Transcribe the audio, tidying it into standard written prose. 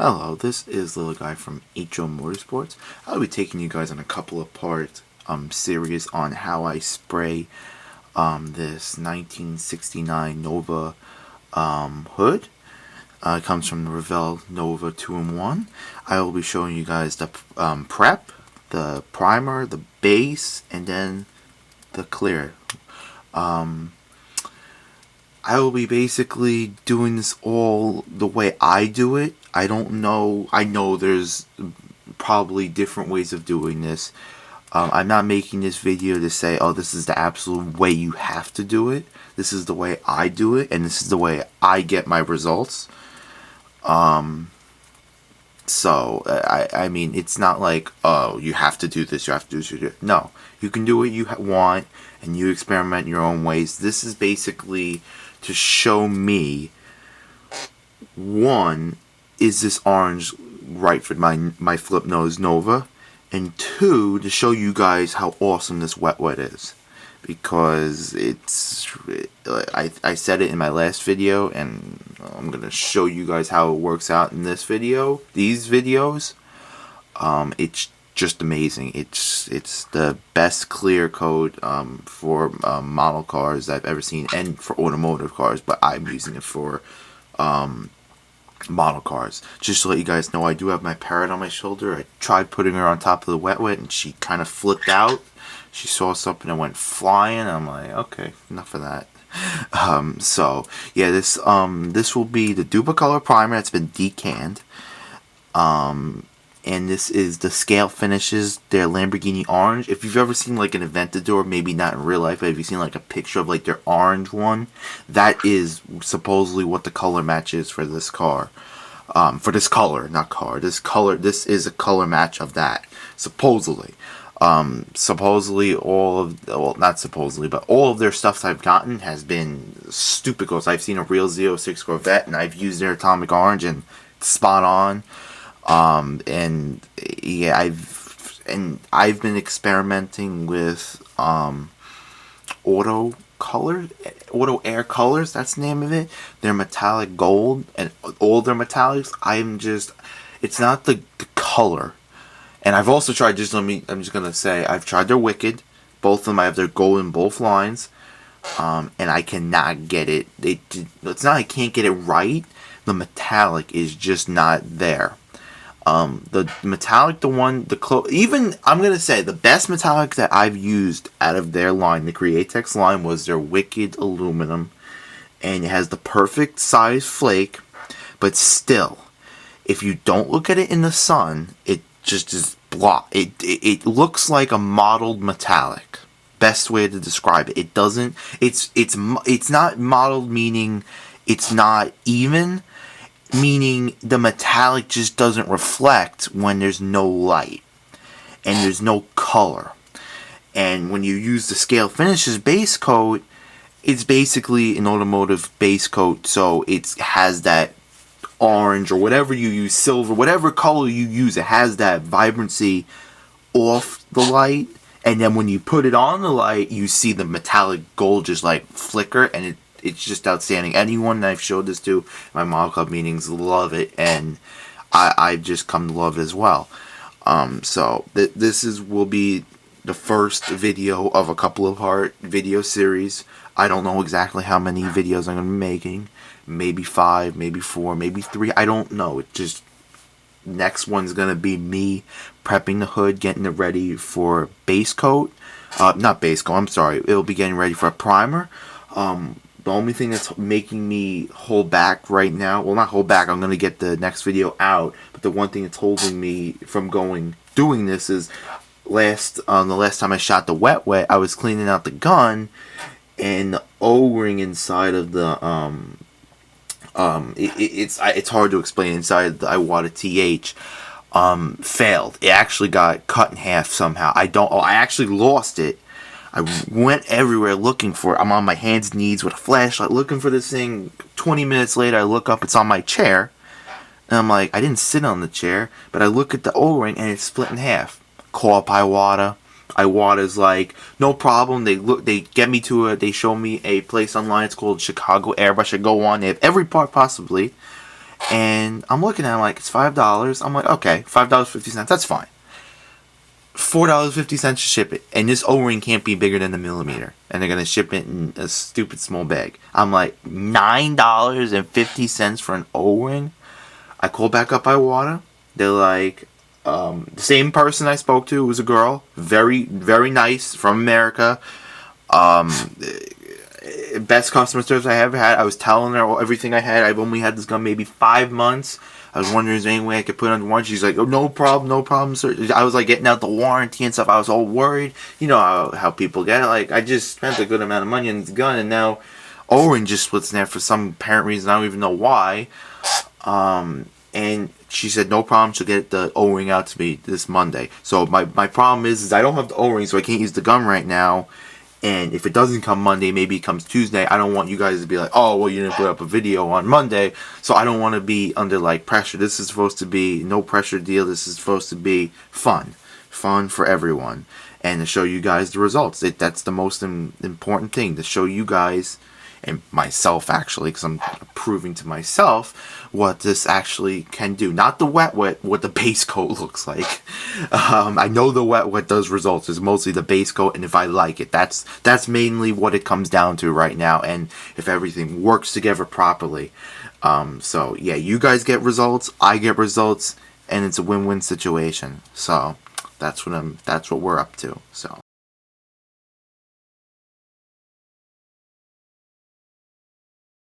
Hello, this is Little Guy from HO Motorsports. I'll be taking you guys on a couple of part series on how I spray this 1969 Nova hood. It comes from the Revell Nova 2-in-1. I will be showing you guys the prep, the primer, the base, and then the clear. I will be basically doing this all the way I do it. I know there's probably different ways of doing this. I'm not making this video to say, oh, this is the absolute way you have to do it. This is the way I do it, and this is the way I get my results. So, I mean, it's not like, oh, you have to do this, you have to do this. No, you can do what you want, and you experiment in your own ways. This is basically to show me, one, is this orange right for my flip nose Nova, and two, to show you guys how awesome this wet is, because I said it in my last video, and I'm gonna show you guys how it works out in this video, these videos. It's just amazing. It's the best clear coat for model cars I've ever seen, and for automotive cars, but I'm using it for model cars. Just to let you guys know, I do have my parrot on my shoulder. I tried putting her on top of the wet and she kind of flipped out. She saw something and went flying. I'm like, okay, enough of that. So yeah, this will be the Duplicolor primer that's been decanned. And this is the scale finishes, their Lamborghini orange. If you've ever seen like an Aventador, maybe not in real life, but if you've seen like a picture of like their orange one, that is supposedly what the color match is for this car. For this color, not car. This is a color match of that, supposedly. Supposedly all of, well, not supposedly, but all of their stuff I've gotten has been stupid close. I've seen a real Z06 Corvette and I've used their atomic orange and it's spot on. And yeah, I've been experimenting with Auto Air Colors, that's the name of it. They're metallic gold, and all their metallics, it's not the color. And I've also tried, I'm just gonna say, I've tried their Wicked, both of them. I have their gold in both lines, and I cannot get it. It's not I can't get it right. The metallic is just not there. The metallic, even, I'm going to say, the best metallic that I've used out of their line, the Createx line, was their Wicked Aluminum. And it has the perfect size flake, but still, if you don't look at it in the sun, it just is block. It looks like a mottled metallic. Best way to describe it. It doesn't, it's not mottled, meaning it's not even, meaning the metallic just doesn't reflect when there's no light and there's no color. And when you use the Scale Finishes base coat, it's basically an automotive base coat, so it has that orange or whatever you use, silver, whatever color you use, it has that vibrancy off the light, and then when you put it on the light, you see the metallic gold just like flicker, and it's just outstanding. Anyone that I've showed this to, my model club meetings, love it, and I've just come to love it as well. So this will be the first video of a couple of part video series. I don't know exactly how many videos I'm going to be making. Maybe 5, maybe 4, maybe 3. I don't know. It just, next one's going to be me prepping the hood, getting it ready for base coat. Not base coat, I'm sorry. It'll be getting ready for a primer. The only thing that's making me hold back right now, well, not hold back, I'm going to get the next video out, but the one thing that's holding me from doing this is the last time I shot the wet, I was cleaning out the gun, and the O-ring inside of the, it's hard to explain, inside the Iwata TH, failed. It actually got cut in half somehow. I actually lost it. I went everywhere looking for it. I'm on my hands and knees with a flashlight looking for this thing. 20 minutes later, I look up, it's on my chair. And I'm like, I didn't sit on the chair, but I look at the O-ring and it's split in half. Call up Iwata. Iwata's like, no problem. They get me to it. They show me a place online. It's called Chicago Airbrush. I go on. They have every part possibly. And I'm looking at it like, it's $5. I'm like, okay, $5.50, that's fine. $4.50 to ship it. And this O-ring can't be bigger than a millimeter. And they're going to ship it in a stupid small bag. I'm like, $9.50 for an O-ring? I call back up Iwata. They're like, the same person I spoke to was a girl. Very, very nice, from America. Best customer service I ever had. I was telling her everything I had. I've only had this gun maybe 5 months. I was wondering, is there any way I could put it under warranty? She's like, oh, no problem, sir. I was like getting out the warranty and stuff. I was all worried. You know how people get it. Like, I just spent a good amount of money on this gun, and now O-ring just splits in there for some apparent reason. I don't even know why. And she said, no problem. She'll get the O-ring out to me this Monday. So my problem is I don't have the O-ring, so I can't use the gun right now. And if it doesn't come Monday, maybe it comes Tuesday. I don't want you guys to be like, oh, well, you didn't put up a video on Monday. So I don't want to be under, like, pressure. This is supposed to be no pressure deal. This is supposed to be fun. Fun for everyone. And to show you guys the results. That's the most important thing. To show you guys, and myself actually, because I'm proving to myself what this actually can do. Not the wet, what the base coat looks like. I know the wet does results. It's mostly the base coat, and if I like it. That's mainly what it comes down to right now, and if everything works together properly. So yeah, you guys get results, I get results, and it's a win-win situation. So that's what we're up to. So